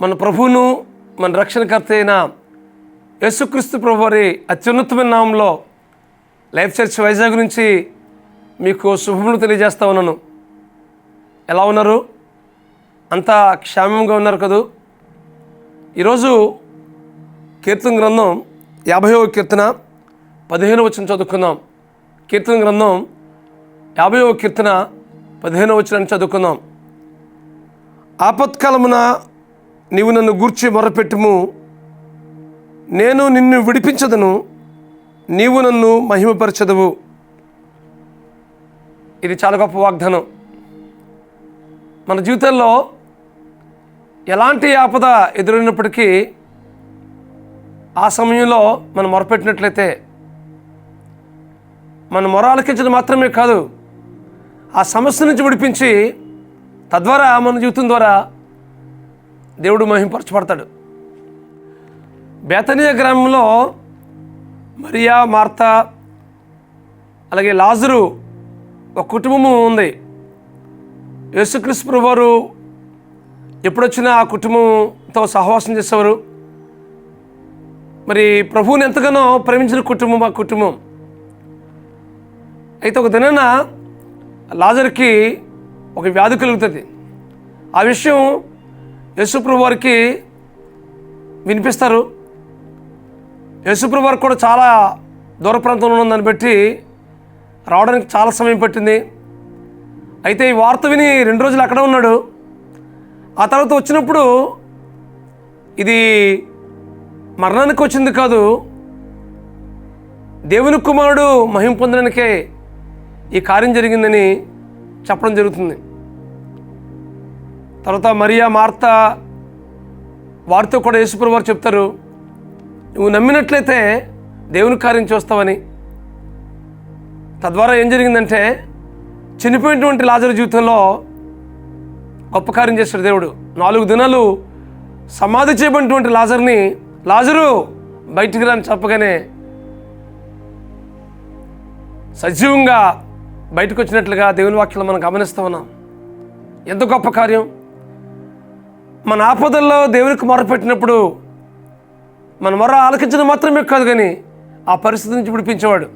మన ప్రభువును మన రక్షణకర్త అయిన యేసుక్రీస్తు ప్రభు వారి అత్యున్నతమైన నామంలో లైఫ్ చర్చ్ వైజాగ్ నుంచి మీకు శుభములు తెలియజేస్తా ఉన్నాను. ఎలా ఉన్నారు? అంతా క్షేమంగా ఉన్నారు కదూ? ఈరోజు కీర్తన గ్రంథం 50వ కీర్తన 15వ వచనం చదువుకుందాం. కీర్తన గ్రంథం 50వ కీర్తన 15వ వచనాన్ని చదువుకుందాం. ఆపత్కాలమున నీవు నన్ను గూర్చి మొరపెట్టుము, నేను నిన్ను విడిపించదను, నీవు నన్ను మహిమపరచదవు. ఇది చాలా గొప్ప వాగ్దానం. మన జీవితంలో ఎలాంటి ఆపద ఎదురైనప్పటికీ ఆ సమయంలో మనం మొరపెట్టినట్లయితే మన మొర ఆలకించడం మాత్రమే కాదు, ఆ సమస్య నుంచి విడిపించి తద్వారా మన జీవితం ద్వారా దేవుడు మహిమపరచబడతాడు. బేతనియా గ్రామంలో మరియా, మార్తా, అలాగే లాజరు ఒక కుటుంబము ఉంది. యేసుక్రీస్తు ప్రభువారు ఎప్పుడొచ్చినా ఆ కుటుంబంతో సహవాసం చేసేవారు. మరి ప్రభువుని ఎంతగానో ప్రేమించిన కుటుంబం ఆ కుటుంబం. అయితే ఒక దినాన లాజరుకి ఒక వ్యాధి కలుగుతుంది. ఆ విషయం యేసుప్రభు వారికి వినిపిస్తారు. యేసుప్రభు వారికి కూడా చాలా దూర ప్రాంతంలో ఉందని బట్టి రావడానికి చాలా సమయం పట్టింది. అయితే ఈ వార్త విని 2 రోజులు అక్కడ ఉన్నాడు. ఆ తర్వాత వచ్చినప్పుడు ఇది మరణానికి వచ్చింది కాదు, దేవుని కుమారుడు మహిమ పొందడానికే ఈ కార్యం జరిగిందని చెప్పడం జరుగుతుంది. తర్వాత మరియా, మార్తా వారితో కూడా యేసుప్రభు వారు చెప్తారు, నువ్వు నమ్మినట్లయితే దేవుని కార్యం చూస్తావని. తద్వారా ఏం జరిగిందంటే చనిపోయినటువంటి లాజరు జీవితంలో గొప్ప కార్యం చేస్తాడు దేవుడు. 4 దినాలు సమాధి చేయబడినటువంటి లాజర్ని, లాజరు బయటికి రాని చెప్పగానే సజీవంగా బయటకు వచ్చినట్లుగా దేవుని వాక్యంలో మనం గమనిస్తూ ఉన్నాం. ఎంత గొప్ప కార్యం! మన ఆపదల్లో దేవునికి మొరపెట్టినప్పుడు మన మొర ఆలకించడం మాత్రమే కాదు, కానీ ఆ పరిస్థితి నుంచి విడిపించేవాడు.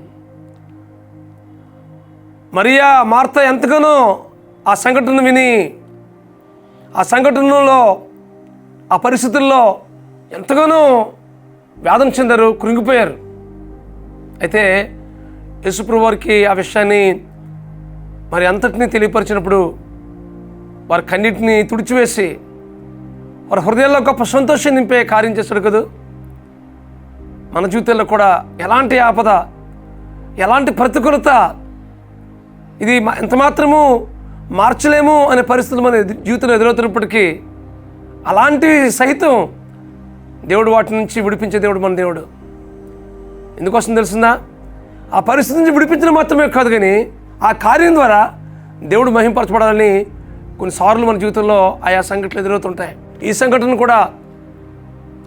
మరియా, మార్తా ఎంతగానో ఆ సంఘటన విని ఆ సంఘటనలో ఆ పరిస్థితుల్లో ఎంతగానో వేదన చెందారు, కృంగిపోయారు. అయితే యేసుప్రభు వారికి ఆ విషయాన్ని మరి అంతటినీ తెలియపరిచినప్పుడు వారి కన్నిటిని తుడిచివేసి వారి హృదయాల్లో గొప్ప సంతోషం నింపే కార్యం చేస్తాడు కదా. మన జీవితంలో కూడా ఎలాంటి ఆపద, ఎలాంటి ప్రతికూలత, ఇది ఎంత మాత్రము మార్చలేము అనే పరిస్థితులు మన జీవితంలో ఎదురవుతున్నప్పటికీ అలాంటివి సైతం దేవుడు వాటి నుంచి విడిపించే దేవుడు మన దేవుడు. ఎందుకోసం తెలుస్తుందా? ఆ పరిస్థితి నుంచి విడిపించడం మాత్రమే కాదు, కానీ ఆ కార్యం ద్వారా దేవుడు మహిమపరచబడాలని కొన్నిసార్లు మన జీవితంలో ఆయా సంఘటనలు ఎదురవుతుంటాయి. ఈ సంఘటన కూడా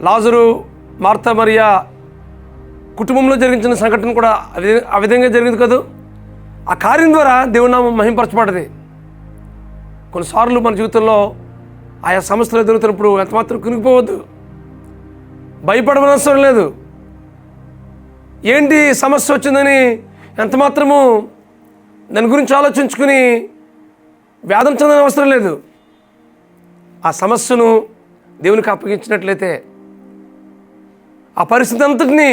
లాజరు, మార్తా, మరియా కుటుంబంలో జరిగించిన సంఘటన కూడా ఆ విధంగా జరిగింది కదా. ఆ కార్యం ద్వారా దేవుని నామం మహిమపరచబడ్డది. కొన్నిసార్లు మన జీవితంలో ఆయా సమస్యలు ఎదురుతున్నప్పుడు ఎంతమాత్రం కునిగిపోవద్దు, భయపడవలసిన లేదు. ఏంటి సమస్య వచ్చిందని ఎంతమాత్రము దాని గురించి ఆలోచించుకుని వేదన చెందని అవసరం లేదు. ఆ సమస్యను దేవునికి అప్పగించినట్లయితే, ఆ పరిస్థితి అంతటినీ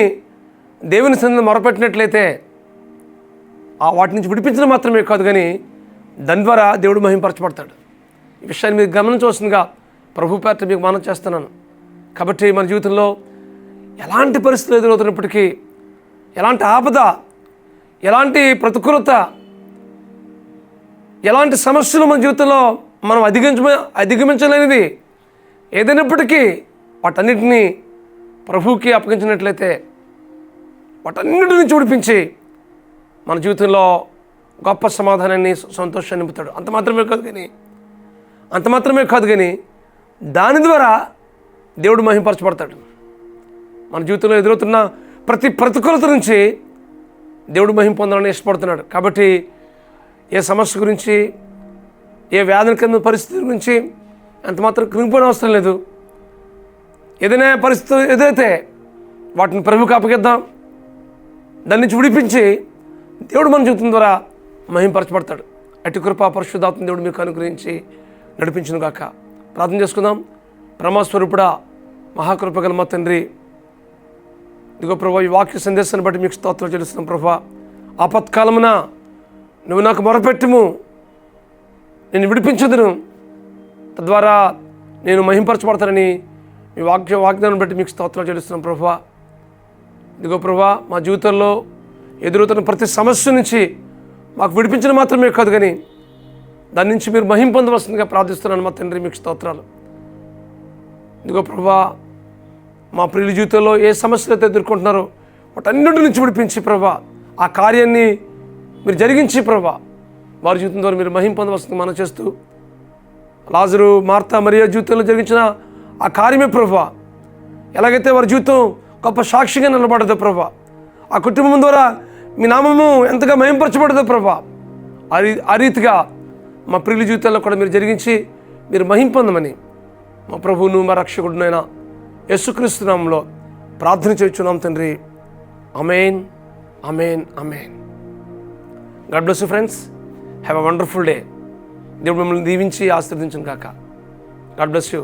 దేవుని సన్నిధిలో మొరపెట్టినట్లయితే వాటి నుంచి విడిపించడం మాత్రమే కాదు, కానీ దాని ద్వారా దేవుడు మహిమపరచబడతాడు. ఈ విషయాన్ని మీకు గమనించవలసిందిగా ప్రభు పేరిట మీకు మనవి చేస్తున్నాను. కాబట్టి మన జీవితంలో ఎలాంటి పరిస్థితులు ఎదురవుతున్నప్పటికీ, ఎలాంటి ఆపద, ఎలాంటి ప్రతికూలత, ఎలాంటి సమస్యలు మన జీవితంలో మనం అధిగమించలేనిది ఏదైనప్పటికీ వాటన్నిటినీ ప్రభువుకి అప్పగించినట్లయితే వాటన్నిటి నుంచి విడిపించి మన జీవితంలో గొప్ప సమాధానాన్ని, సంతోషాన్ని నింపుతాడు. అంత మాత్రమే కాదు కానీ దాని ద్వారా దేవుడు మహిమపరచబడతాడు. మన జీవితంలో ఎదురవుతున్న ప్రతి ప్రతికూలత నుంచి దేవుడు మహిమ పొందాలని ఇష్టపడుతున్నాడు. కాబట్టి ఏ సమస్య గురించి, ఏ వ్యాధుల కింద పరిస్థితి గురించి ఎంతమాత్రం కృంగిపోయిన అవసరం లేదు. ఏదైనా పరిస్థితి ఏదైతే వాటిని ప్రభువుకి అప్పగిద్దాం. దాని నుంచి విడిపించి దేవుడు మన జీవితం ద్వారా మహింపరచబడతాడు. అటు కృపా పరిశుద్ధాత్మ దేవుడు మీకు అనుగ్రహించి నడిపించును గాక. ప్రార్థన చేసుకుందాం. బ్రహ్మస్వరూపుడా, మహాకృపగల మా తండ్రి, ఇదిగో ప్రభా, ఈ వాక్య సందేశాన్ని బట్టి మీకు స్తోత్రాలు చెల్లిస్తున్నాం ప్రభా. ఆపత్కాలమున నువ్వు నాకు మొరపెట్టుము, నేను విడిపించదును, తద్వారా నేను మహింపరచబడతానని మీ వాగ్దానం బట్టి మీకు స్తోత్రాలు చెల్లిస్తున్నాం ప్రభా. ఇదిగో ప్రభా, మా జీవితంలో ఎదురవుతున్న ప్రతి సమస్య నుంచి మాకు విడిపించడం మాత్రమే కాదు, కానీ దాని నుంచి మీరు మహిమ పొందవలసిందిగా ప్రార్థిస్తున్నాను మా తండ్రి. మీకు స్తోత్రాలు. ఇదిగో ప్రభా, మా ప్రియుల జీవితంలో ఏ సమస్యలు అయితే ఎదుర్కొంటున్నారో వాటన్నిటి నుంచి విడిపించి ప్రభా, ఆ కార్యాన్ని మీరు జరిగించి ప్రభా, వారి జీవితం ద్వారా మీరు మహిమ పొందవలసింది మనం చేస్తూ, లాజరు, మార్తా, మరియా జీవితంలో జరిగించిన ఆ కార్యమే ప్రభా, ఎలాగైతే వారి జీవితం గొప్ప సాక్షిగా నిలబడదో ప్రభా, ఆ కుటుంబం ద్వారా మీ నామము ఎంతగా మహింపరచబడదో ప్రభా, ఆ రీతిగా మా ప్రియుల జీవితాల్లో కూడా మీరు జరిగించి మీరు మహిమ పొందమని మా ప్రభువును మా రక్షకుడునైన యేసుక్రీస్తు నామములో ప్రార్థన చేయుచున్నాం తండ్రి. Amen, amen, amen. God bless you friends. Have a wonderful day. దేవుడు మిమ్మల్ని దీవించి ఆశీర్వదించును గాక. God bless you.